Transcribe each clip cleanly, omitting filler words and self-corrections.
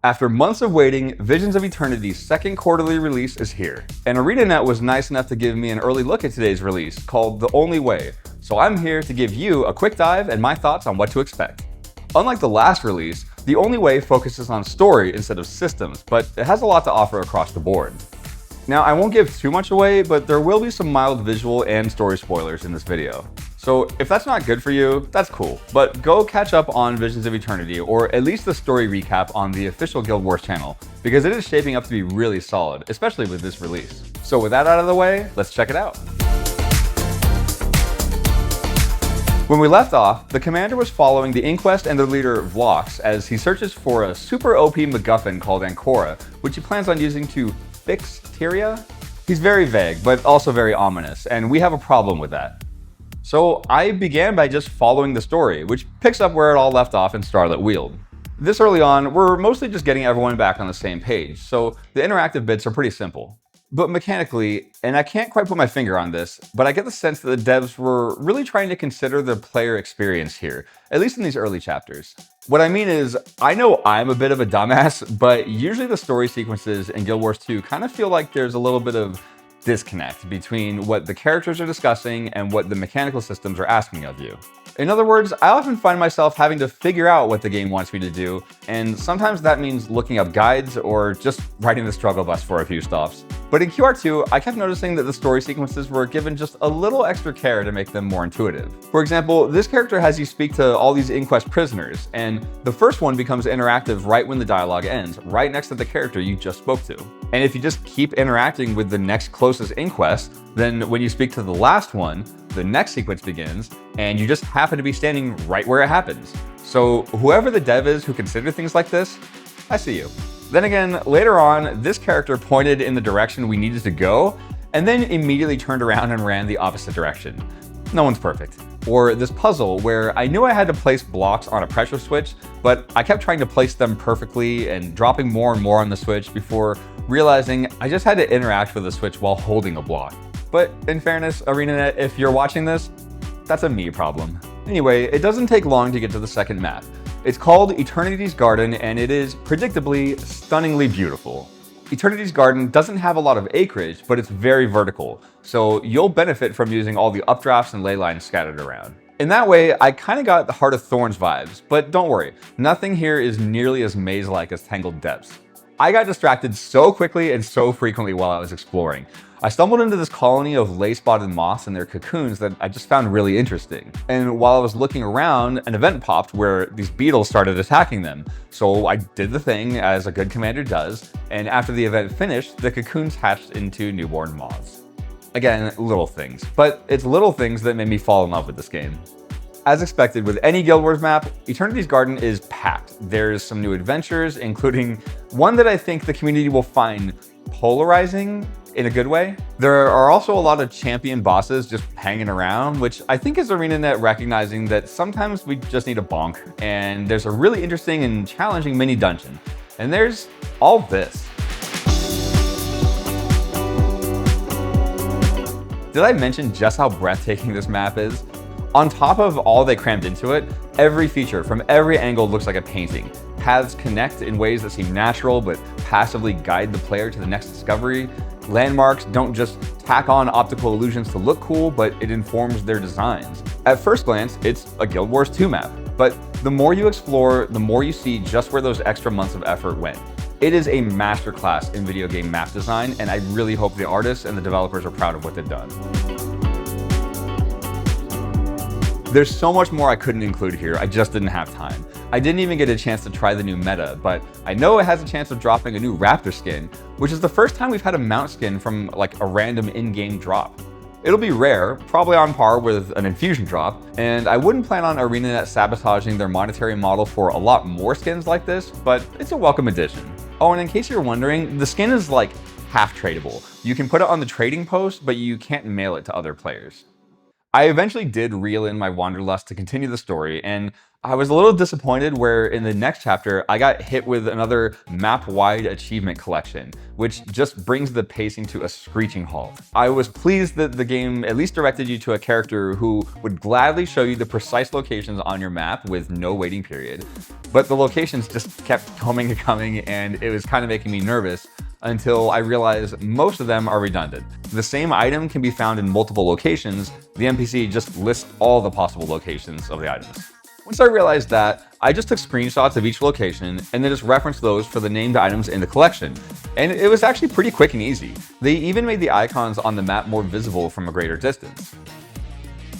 After months of waiting, Visions of Eternity's second quarterly release is here. And ArenaNet was nice enough to give me an early look at today's release called The Only Way, so I'm here to give you a quick dive and my thoughts on what to expect. Unlike the last release, The Only Way focuses on story instead of systems, but it has a lot to offer across the board. Now, I won't give too much away, but there will be some mild visual and story spoilers in this video. So if that's not good for you, that's cool. But go catch up on Visions of Eternity, or at least the story recap on the official Guild Wars channel, because it is shaping up to be really solid, especially with this release. So with that out of the way, let's check it out. When we left off, the commander was following the Inquest and their leader Vlox as he searches for a super OP MacGuffin called Ancora, which he plans on using to fix Tyria. He's very vague, but also very ominous, and we have a problem with that. So I began by just following the story, which picks up where it all left off in Starlit Weald. This early on, we're mostly just getting everyone back on the same page, so the interactive bits are pretty simple. But mechanically, and I can't quite put my finger on this, but I get the sense that the devs were really trying to consider the player experience here, at least in these early chapters. What I mean is, I know I'm a bit of a dumbass, but usually the story sequences in Guild Wars 2 kind of feel like there's a little bit of disconnect between what the characters are discussing and what the mechanical systems are asking of you. In other words, I often find myself having to figure out what the game wants me to do, and sometimes that means looking up guides or just riding the struggle bus for a few stops. But in QR2, I kept noticing that the story sequences were given just a little extra care to make them more intuitive. For example, this character has you speak to all these Inquest prisoners, and the first one becomes interactive right when the dialogue ends, right next to the character you just spoke to. And if you just keep interacting with the next closest Inquest, then when you speak to the last one, the next sequence begins, and you just happen to be standing right where it happens. So whoever the dev is who considered things like this, I see you. Then again, later on, this character pointed in the direction we needed to go, and then immediately turned around and ran the opposite direction. No one's perfect. Or this puzzle where I knew I had to place blocks on a pressure switch, but I kept trying to place them perfectly and dropping more and more on the switch before realizing I just had to interact with the switch while holding a block. But in fairness, ArenaNet, if you're watching this, that's a me problem. Anyway, it doesn't take long to get to the second map. It's called Eternity's Garden, and it is, predictably, stunningly beautiful. Eternity's Garden doesn't have a lot of acreage, but it's very vertical, so you'll benefit from using all the updrafts and ley lines scattered around. In that way, I kinda got the Heart of Thorns vibes, but don't worry, nothing here is nearly as maze-like as Tangled Depths. I got distracted so quickly and so frequently while I was exploring. I stumbled into this colony of lay-spotted moths and their cocoons that I just found really interesting. And while I was looking around, an event popped where these beetles started attacking them. So I did the thing as a good commander does, and after the event finished, the cocoons hatched into newborn moths. Again, little things, but it's little things that made me fall in love with this game. As expected with any Guild Wars map, Eternity's Garden is packed. There's some new adventures, including one that I think the community will find polarizing in a good way. There are also a lot of champion bosses just hanging around, which I think is ArenaNet recognizing that sometimes we just need a bonk, and there's a really interesting and challenging mini dungeon. And there's all this. Did I mention just how breathtaking this map is? On top of all they crammed into it, every feature from every angle looks like a painting. Paths connect in ways that seem natural but passively guide the player to the next discovery. Landmarks don't just tack on optical illusions to look cool, but it informs their designs. At first glance, it's a Guild Wars 2 map, but the more you explore, the more you see just where those extra months of effort went. It is a masterclass in video game map design, and I really hope the artists and the developers are proud of what they've done. There's so much more I couldn't include here, I just didn't have time. I didn't even get a chance to try the new meta, but I know it has a chance of dropping a new Raptor skin, which is the first time we've had a mount skin from like a random in-game drop. It'll be rare, probably on par with an infusion drop, and I wouldn't plan on ArenaNet sabotaging their monetary model for a lot more skins like this, but it's a welcome addition. Oh, and in case you're wondering, the skin is like half tradable. You can put it on the trading post, but you can't mail it to other players. I eventually did reel in my wanderlust to continue the story, and I was a little disappointed where in the next chapter, I got hit with another map-wide achievement collection, which just brings the pacing to a screeching halt. I was pleased that the game at least directed you to a character who would gladly show you the precise locations on your map with no waiting period, but the locations just kept coming and coming, and it was kind of making me nervous until I realized most of them are redundant. The same item can be found in multiple locations. The NPC just lists all the possible locations of the items. Once I realized that, I just took screenshots of each location and then just referenced those for the named items in the collection. And it was actually pretty quick and easy. They even made the icons on the map more visible from a greater distance.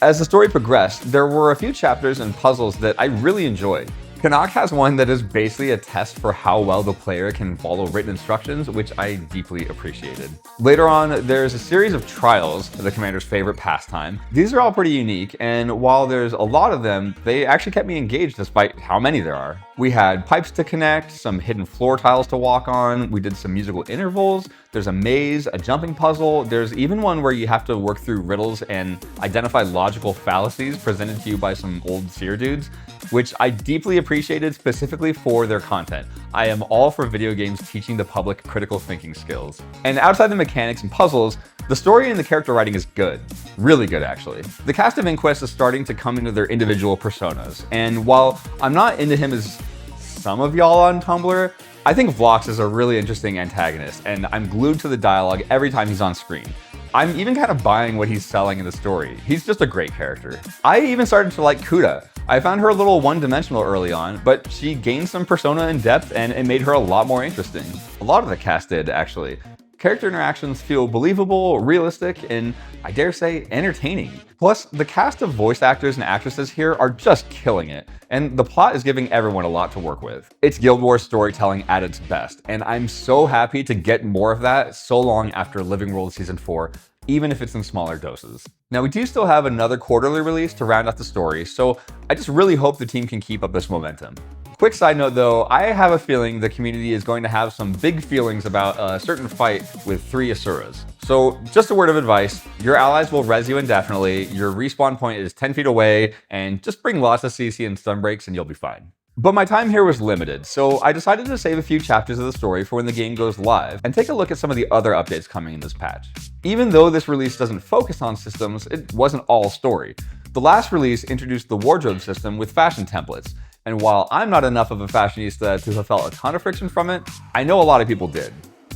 As the story progressed, there were a few chapters and puzzles that I really enjoyed. Canuck has one that is basically a test for how well the player can follow written instructions, which I deeply appreciated. Later on, there's a series of trials, the commander's favorite pastime. These are all pretty unique, and while there's a lot of them, they actually kept me engaged despite how many there are. We had pipes to connect, some hidden floor tiles to walk on, we did some musical intervals, there's a maze, a jumping puzzle, there's even one where you have to work through riddles and identify logical fallacies presented to you by some old seer dudes, which I deeply appreciated specifically for their content. I am all for video games teaching the public critical thinking skills. And outside the mechanics and puzzles, the story and the character writing is good. Really good, actually. The cast of Inquest is starting to come into their individual personas, and while I'm not into him as some of y'all on Tumblr, I think Vlox is a really interesting antagonist, and I'm glued to the dialogue every time he's on screen. I'm even kind of buying what he's selling in the story. He's just a great character. I even started to like Kuda. I found her a little one-dimensional early on, but she gained some persona and depth, and it made her a lot more interesting. A lot of the cast did, actually. Character interactions feel believable, realistic, and I dare say, entertaining. Plus, the cast of voice actors and actresses here are just killing it, and the plot is giving everyone a lot to work with. It's Guild Wars storytelling at its best, and I'm so happy to get more of that so long after Living World Season 4, even if it's in smaller doses. Now, we do still have another quarterly release to round out the story, so I just really hope the team can keep up this momentum. Quick side note though, I have a feeling the community is going to have some big feelings about a certain fight with 3 Asuras. So just a word of advice, your allies will res you indefinitely, your respawn point is 10 feet away, and just bring lots of CC and stun breaks and you'll be fine. But my time here was limited, so I decided to save a few chapters of the story for when the game goes live and take a look at some of the other updates coming in this patch. Even though this release doesn't focus on systems, it wasn't all story. The last release introduced the wardrobe system with fashion templates, and while I'm not enough of a fashionista to have felt a ton of friction from it, I know a lot of people did.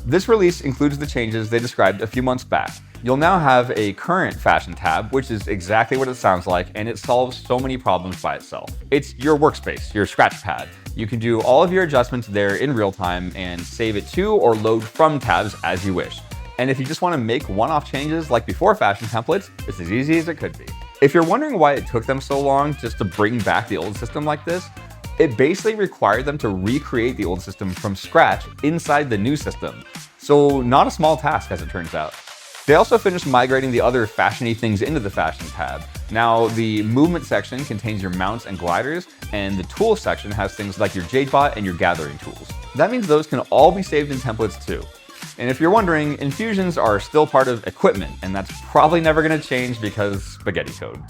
This release includes the changes they described a few months back. You'll now have a current fashion tab, which is exactly what it sounds like, and it solves so many problems by itself. It's your workspace, your scratch pad. You can do all of your adjustments there in real time and save it to or load from tabs as you wish. And if you just want to make one-off changes like before fashion templates, it's as easy as it could be. If you're wondering why it took them so long just to bring back the old system like this, it basically required them to recreate the old system from scratch inside the new system. So not a small task as it turns out. They also finished migrating the other fashion-y things into the fashion tab. Now the movement section contains your mounts and gliders, and the tools section has things like your Jade Bot and your gathering tools. That means those can all be saved in templates too. And if you're wondering, infusions are still part of equipment, and that's probably never going to change because spaghetti code.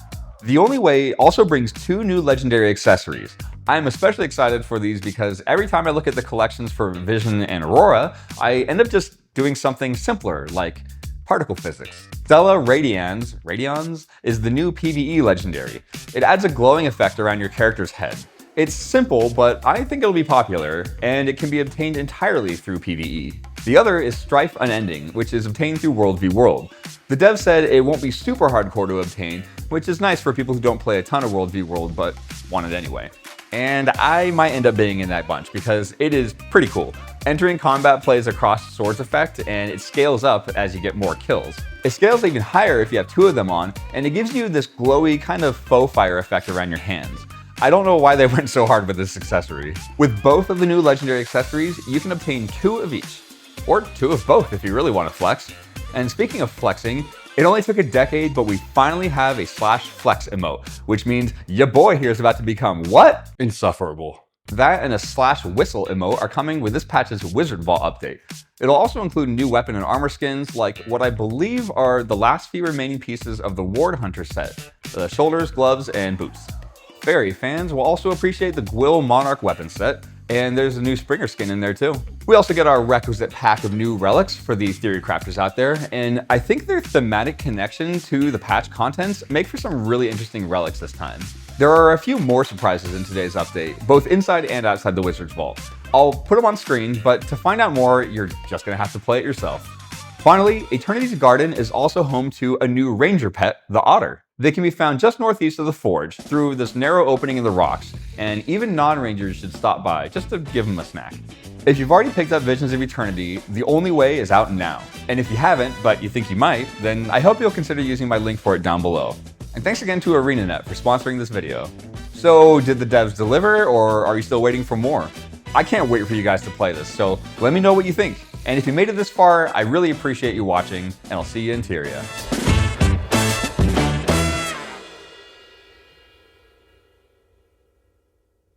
The Only Way also brings 2 new legendary accessories. I'm especially excited for these because every time I look at the collections for Vision and Aurora, I end up just doing something simpler, like particle physics. Stella Radians is the new PvE legendary. It adds a glowing effect around your character's head. It's simple, but I think it'll be popular, and it can be obtained entirely through PvE. The other is Strife Unending, which is obtained through World v World. The dev said it won't be super hardcore to obtain, which is nice for people who don't play a ton of World v World but want it anyway. And I might end up being in that bunch because it is pretty cool. Entering combat plays a crossed swords effect, and it scales up as you get more kills. It scales even higher if you have 2 of them on, and it gives you this glowy kind of faux fire effect around your hands. I don't know why they went so hard with this accessory. With both of the new legendary accessories, you can obtain 2 of each. Or 2 of both if you really want to flex. And speaking of flexing, it only took a decade, but we finally have a /flex emote, which means your boy here is about to become what? Insufferable. That and a slash whistle emote are coming with this patch's Wizard Vault update. It'll also include new weapon and armor skins like what I believe are the last few remaining pieces of the Ward Hunter set, the shoulders, gloves, and boots. Fairy fans will also appreciate the Gwill Monarch weapon set, and there's a new Springer skin in there too. We also get our requisite pack of new relics for the theory crafters out there, and I think their thematic connection to the patch contents make for some really interesting relics this time. There are a few more surprises in today's update, both inside and outside the Wizard's Vault. I'll put them on screen, but to find out more, you're just gonna have to play it yourself. Finally, Eternity's Garden is also home to a new ranger pet, the otter. They can be found just northeast of the forge through this narrow opening in the rocks, and even non-rangers should stop by just to give them a snack. If you've already picked up Visions of Eternity, the only way is out now. And if you haven't, but you think you might, then I hope you'll consider using my link for it down below. And thanks again to ArenaNet for sponsoring this video. So did the devs deliver, or are you still waiting for more? I can't wait for you guys to play this, so let me know what you think. And if you made it this far, I really appreciate you watching, and I'll see you in Tyria.